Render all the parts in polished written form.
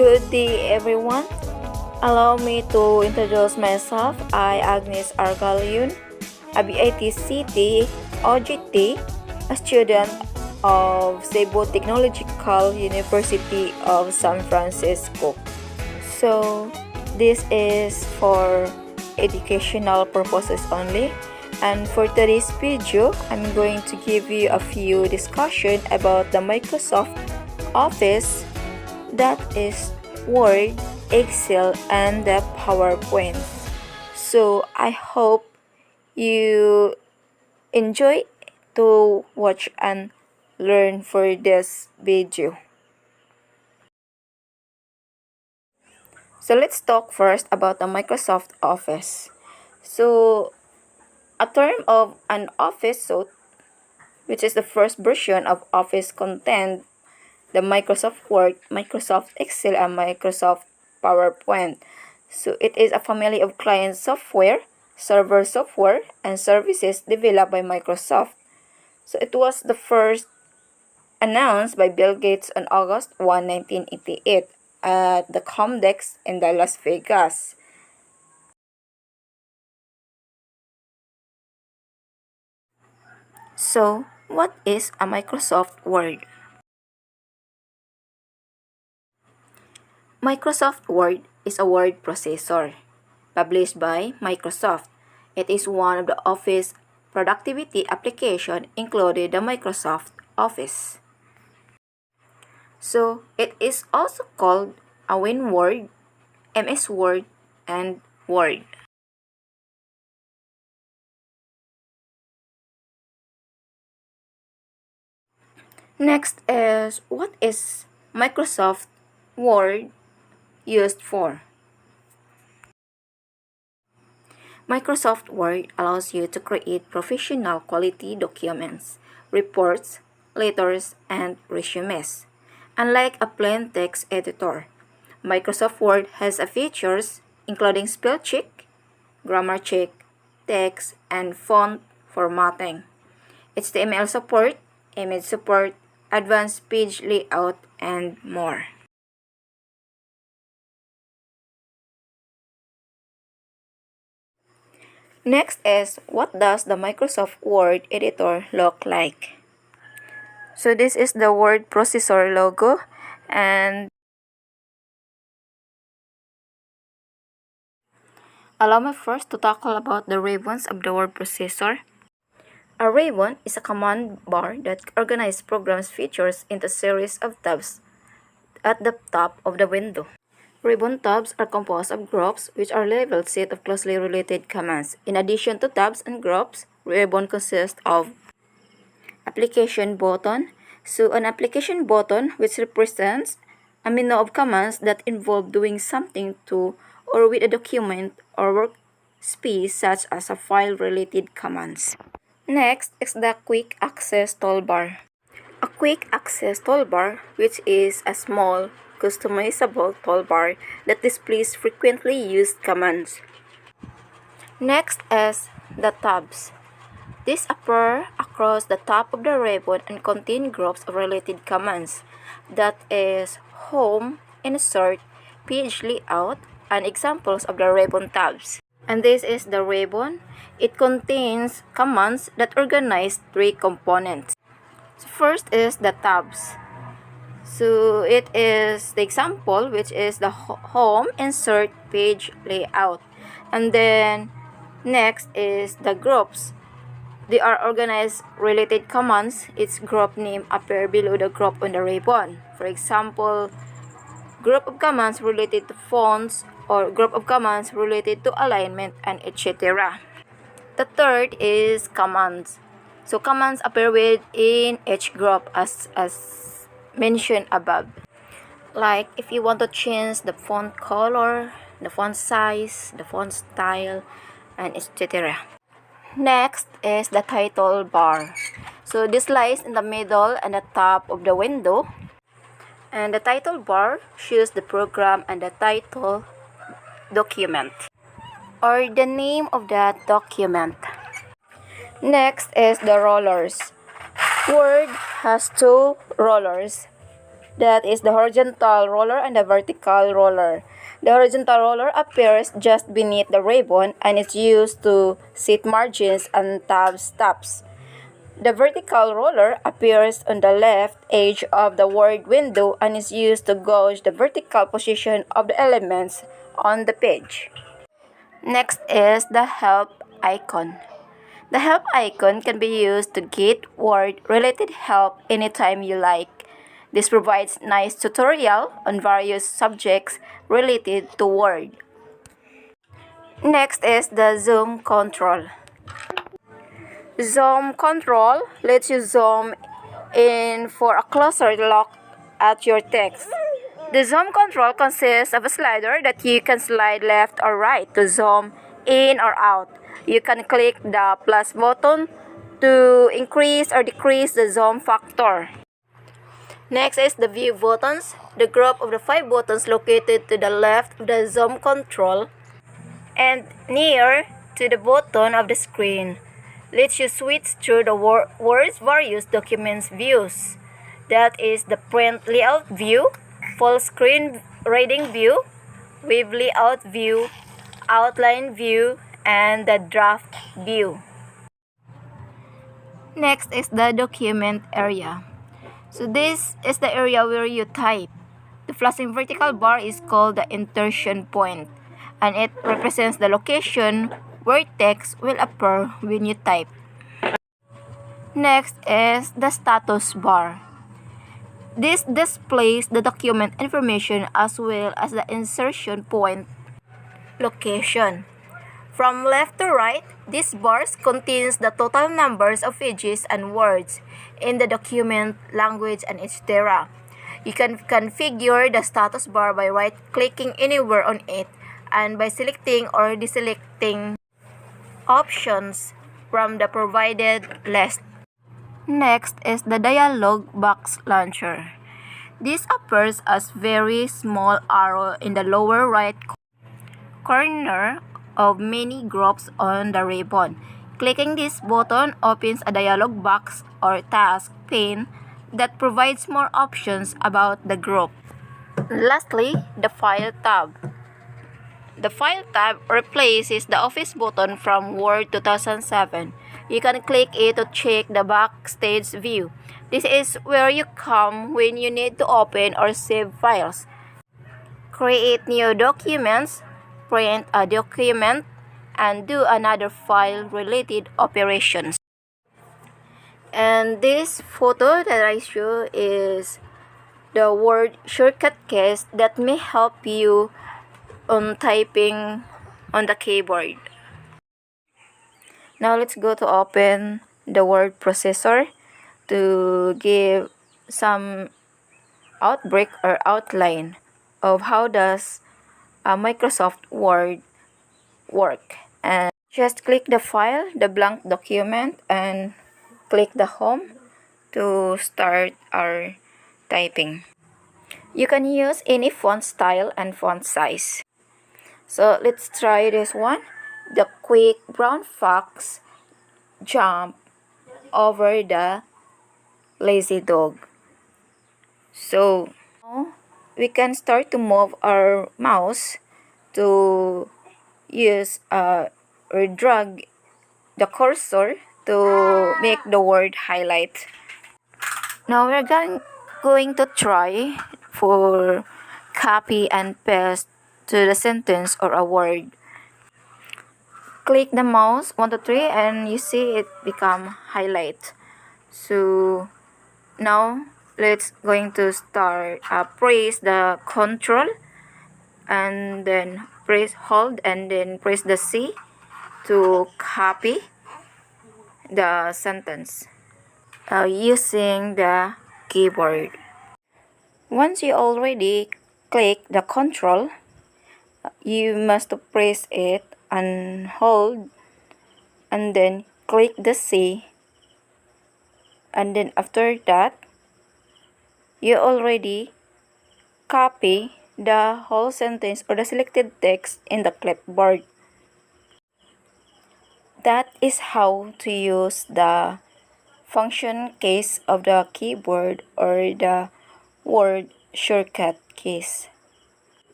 Good day, everyone. Allow me to introduce myself. I Agnes Argalion, a BIT OGT, a student of Cebu Technological University of San Francisco. So, this is for educational purposes only. And for today's video, I'm going to give you a few discussion about the Microsoft Office, that is Word, Excel, and the PowerPoint. So I hope you enjoy to watch and learn for this video. So let's talk first about the Microsoft Office. So a term of an office suite, which is the first version of Office content the Microsoft Word, Microsoft Excel, and Microsoft PowerPoint. So it is a family of client software, server software, and services developed by Microsoft. So it was the first announced by Bill Gates on August 1, 1988 at the COMDEX in Las Vegas. So, what is a Microsoft Word? Microsoft Word is a word processor published by Microsoft. It is one of the Office productivity application included the Microsoft Office. So, it is also called a WinWord, MS Word, and Word. Next is, what is Microsoft Word used for? Microsoft Word allows you to create professional quality documents, reports, letters, and resumes. Unlike a plain text editor, Microsoft Word has features including spell check, grammar check, text, and font formatting, HTML support, image support, advanced page layout, and more. Next is, what does the Microsoft Word editor look like? So this is the word processor logo, and allow me first to tackle about the ribbons of the word processor. A ribbon is a command bar that organizes programs features into a series of tabs at the top of the window. Ribbon tabs are composed of groups, which are labeled set of closely related commands. In addition to tabs and groups, ribbon consists of application button. So an application button, which represents a menu of commands that involve doing something to or with a document or workspace, such as a file-related commands. Next is the Quick Access Toolbar. A Quick Access Toolbar, which is a small, customizable toolbar that displays frequently used commands. Next is the tabs. These appear across the top of the ribbon and contain groups of related commands, that is, Home, Insert, Page Layout, and examples of the ribbon tabs. And this is the ribbon. It contains commands that organize three components. So first is the tabs. So it is the example, which is the Home, Insert, Page Layout. And then next is the groups. They are organized related commands. Its group name appear below the group on the ribbon. For example, group of commands related to fonts, or group of commands related to alignment, and etc. The third is commands. So commands appear within each group as mentioned above. Like if you want to change the font color, the font size, the font style, and etc. Next is the title bar. So this lies in the middle and the top of the window. And the title bar shows the program and the title document, or the name of that document. Next is the rollers. Word has two rollers. That is the horizontal roller and the vertical roller. The horizontal roller appears just beneath the ribbon and is used to set margins and tabs. The vertical roller appears on the left edge of the Word window and is used to gauge the vertical position of the elements on the page. Next is the help icon. The help icon can be used to get Word-related help anytime you like. This provides nice tutorial on various subjects related to Word. Next is the zoom control. Zoom control lets you zoom in for a closer look at your text. The zoom control consists of a slider that you can slide left or right to zoom in or out. You can click the plus button to increase or decrease the zoom factor. Next is the view buttons. The group of the 5 buttons located to the left of the zoom control and near to the bottom of the screen lets you switch through the Word's various documents views. That is the print layout view, full screen reading view, wave layout view, outline view, and the draft view. Next is the document area. So this is the area where you type. The flashing vertical bar is called the insertion point, and it represents the location where text will appear when you type. Next is the status bar. This displays the document information as well as the insertion point location. From left to right, these bars contains the total numbers of pages and words in the document, language, and etc. You can configure the status bar by right-clicking anywhere on it and by selecting or deselecting options from the provided list. Next is the dialog box launcher. This appears as very small arrow in the lower right corner of many groups on the ribbon. Clicking this button opens a dialog box or task pane that provides more options about the group. Lastly, the File tab. The File tab replaces the Office button from Word 2007. You can click it to check the backstage view. This is where you come when you need to open or save files, create new documents, print a document, and do another file-related operations. And this photo that I show is the word shortcut keys that may help you on typing on the keyboard. Now let's go to open the word processor to give some outbreak or outline of how does Microsoft Word work. And just click the file, the blank document, and click the home to start our typing. You can use any font style and font size. So let's try this one. The quick brown fox jump over the lazy dog. So now we can start to move our mouse to use or drag the cursor to make the word highlight. Now we're going to try for copy and paste to the sentence or a word. Click the mouse 1 to 3 and you see it become highlight. So now let's going to start press the control and then press hold and then press the C to copy the sentence using the keyboard. Once you already click the control, you must press it and hold and then click the C, and then after that you already copy the whole sentence or the selected text in the clipboard. That is how to use the function keys of the keyboard or the Word shortcut keys.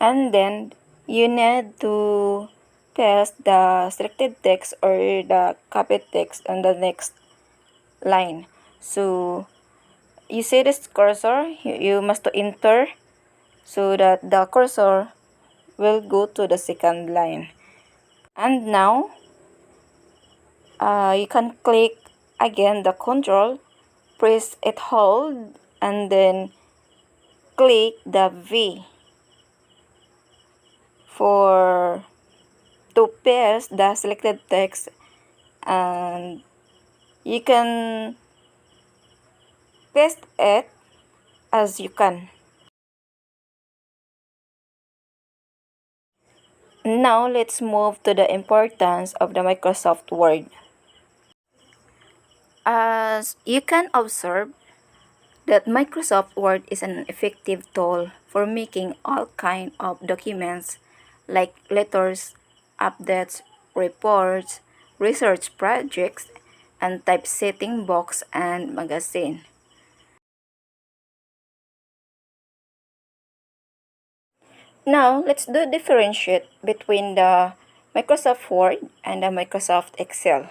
And then you need to paste the selected text or the copied text on the next line. So you see this cursor, you must to enter so that the cursor will go to the second line. And now you can click again the control, press it hold, and then click the V for to paste the selected text, and you can paste it as you can. Now let's move to the importance of the Microsoft Word. As you can observe that Microsoft Word is an effective tool for making all kinds of documents like letters, updates, reports, research projects, and typesetting books and magazine. Now, let's do differentiate between the Microsoft Word and the Microsoft Excel.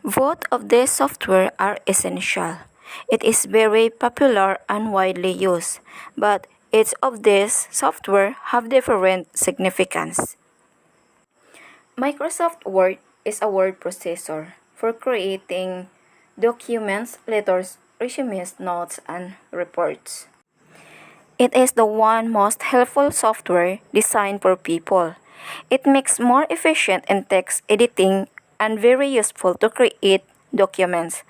Both of these software are essential. It is very popular and widely used, but each of these software have different significance. Microsoft Word is a word processor for creating documents, letters, resumes, notes, and reports. It is the one most helpful software designed for people. It makes more efficient in text editing and very useful to create documents.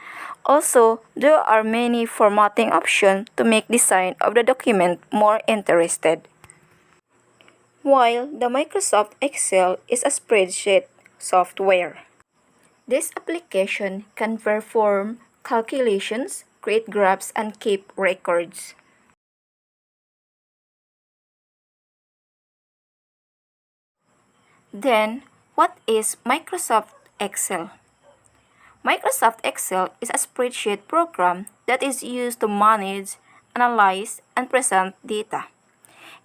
Also, there are many formatting options to make design of the document more interested. While the Microsoft Excel is a spreadsheet software. This application can perform calculations, create graphs, and keep records. Then, what is Microsoft Excel? Microsoft Excel is a spreadsheet program that is used to manage, analyze, and present data.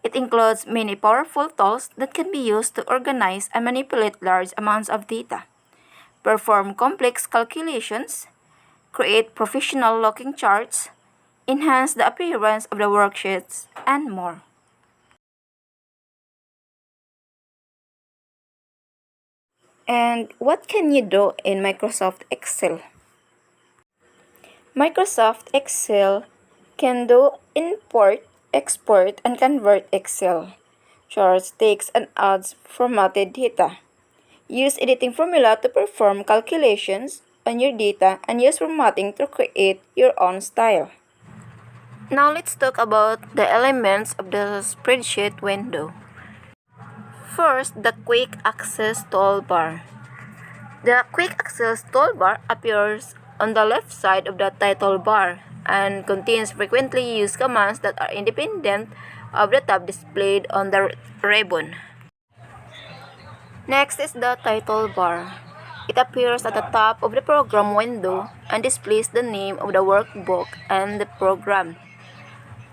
It includes many powerful tools that can be used to organize and manipulate large amounts of data, perform complex calculations, create professional-looking charts, enhance the appearance of the worksheets, and more. And what can you do in Microsoft Excel? Microsoft Excel can do import, export, and convert Excel, charts, text, and adds formatted data. Use editing formula to perform calculations on your data and use formatting to create your own style. Now let's talk about the elements of the spreadsheet window. First, the Quick Access toolbar. The Quick Access toolbar appears on the left side of the title bar and contains frequently used commands that are independent of the tab displayed on the ribbon. Next is the title bar. It appears at the top of the program window and displays the name of the workbook and the program.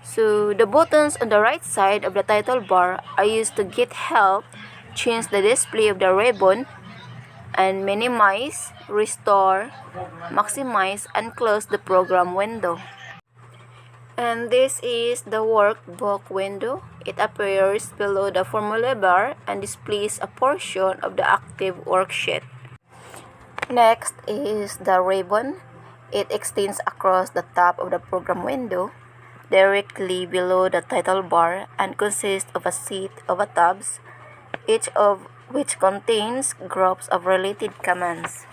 So the buttons on the right side of the title bar are used to get help, change the display of the ribbon, and minimize, restore, maximize, and close the program window. And this is the workbook window. It appears below the formula bar and displays a portion of the active worksheet. Next is the ribbon. It extends across the top of the program window, directly below the title bar, and consists of a set of tabs, each of which contains groups of related commands.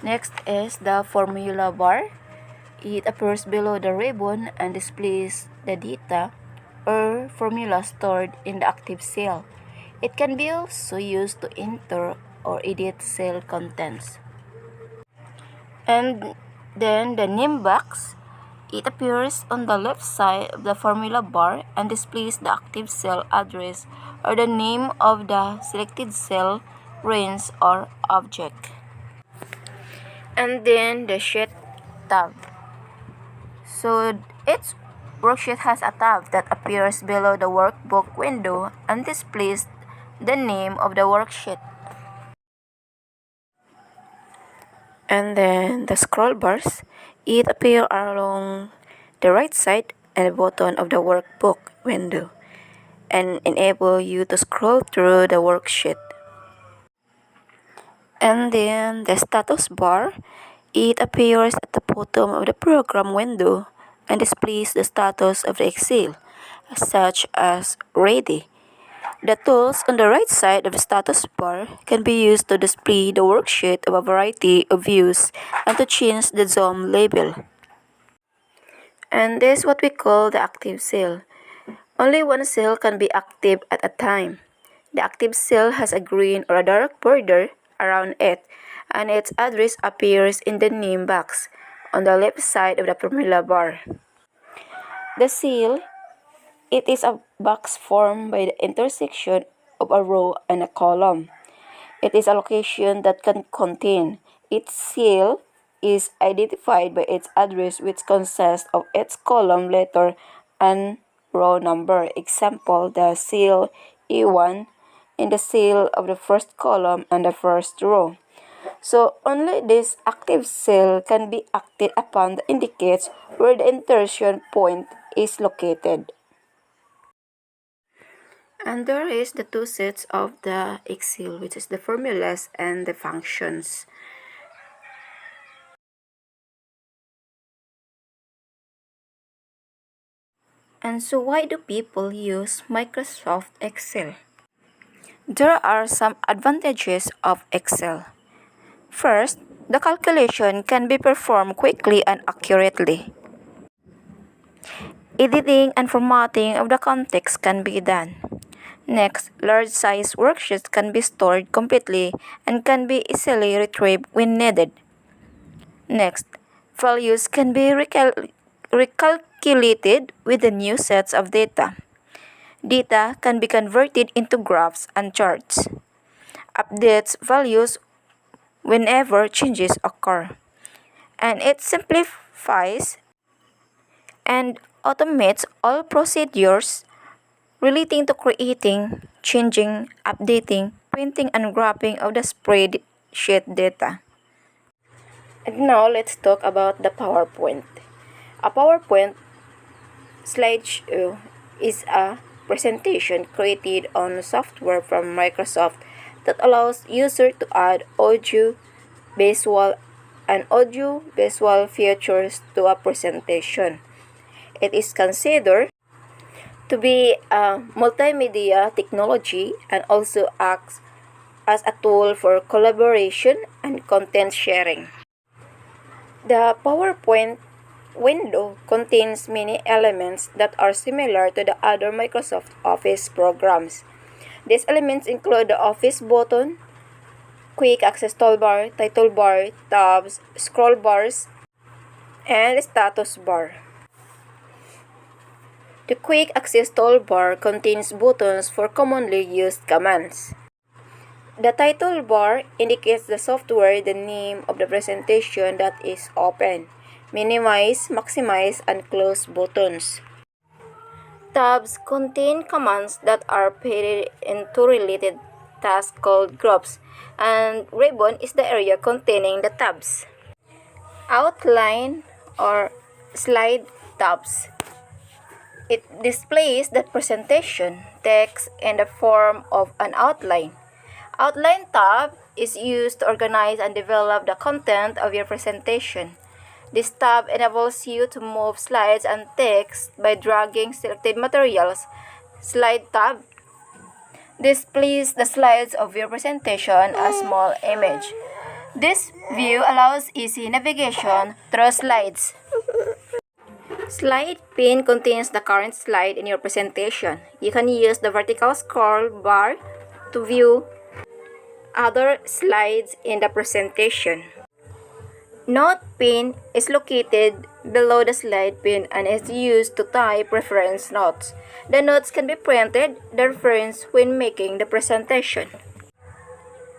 Next is the formula bar. It appears below the ribbon and displays the data or formula stored in the active cell. It can be also used to enter or edit cell contents. And then the name box. It appears on the left side of the formula bar and displays the active cell address or the name of the selected cell, range, or object. And then the Sheet tab. So each worksheet has a tab that appears below the workbook window and displays the name of the worksheet. And then the scroll bars, it appears along the right side and the bottom of the workbook window and enable you to scroll through the worksheet. And then the status bar, it appears at the bottom of the program window and displays the status of the Excel, such as ready. The tools on the right side of the status bar can be used to display the worksheet of a variety of views and to change the zoom label. And this is what we call the active cell. Only one cell can be active at a time. The active cell has a green or a dark border around it, and its address appears in the name box on the left side of the formula bar. The cell, it is a box formed by the intersection of a row and a column. It is a location that can contain. Each cell is identified by its address, which consists of its column letter and row number. Example, the cell E1 in the cell of the first column and the first row. So only this active cell can be acted upon that indicates where the insertion point is located. And there is the two sets of the Excel, which is the formulas and the functions. And so why do people use Microsoft Excel? There are some advantages of Excel. First, the calculation can be performed quickly and accurately. Editing and formatting of the context can be done. Next, large-size worksheets can be stored completely and can be easily retrieved when needed. Next, values can be recalculated with the new sets of data. Data can be converted into graphs and charts. Updates values whenever changes occur. And it simplifies and automates all procedures relating to creating, changing, updating, printing, and graphing of the spreadsheet data. And now let's talk about the PowerPoint. A PowerPoint slideshow is a presentation created on software from Microsoft that allows users to add visual, and audio-visual features to a presentation. It is considered to be a multimedia technology and also acts as a tool for collaboration and content sharing. The PowerPoint window contains many elements that are similar to the other Microsoft Office programs. These elements include the Office button, quick access toolbar, title bar, tabs, scroll bars, and status bar. The quick access toolbar contains buttons for commonly used commands. The title bar indicates the software, the name of the presentation that is open, minimize, maximize, and close buttons. Tabs contain commands that are paired into related tasks called groups, and ribbon is the area containing the tabs. Outline or slide tabs. It displays the presentation text in the form of an outline. Outline tab is used to organize and develop the content of your presentation. This tab enables you to move slides and text by dragging selected materials. Slide tab displays the slides of your presentation as small image. This view allows easy navigation through slides. Slide pane contains the current slide in your presentation. You can use the vertical scroll bar to view other slides in the presentation. Note pane is located below the slide pane and is used to type reference notes. The notes can be printed, the reference when making the presentation.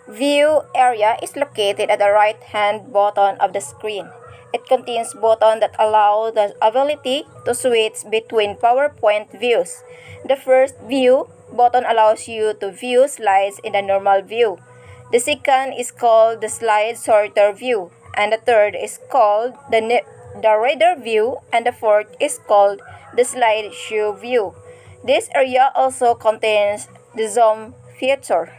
View area is located at the right-hand bottom of the screen. It contains buttons that allow the ability to switch between PowerPoint views. The first view button allows you to view slides in the normal view. The second is called the slide sorter view, and the third is called the reader view, and the fourth is called the slideshow view. This area also contains the zoom feature.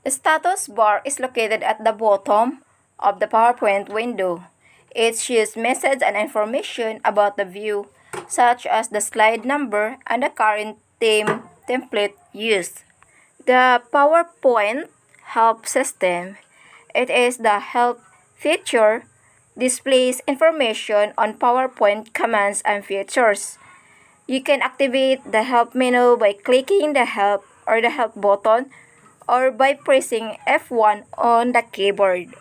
The status bar is located at the bottom of the PowerPoint window. It shows messages and information about the view, such as the slide number and the current theme template used. The PowerPoint Help System. It is the help feature, displays information on PowerPoint commands and features. You can activate the help menu by clicking the help or the help button or by pressing F1 on the keyboard.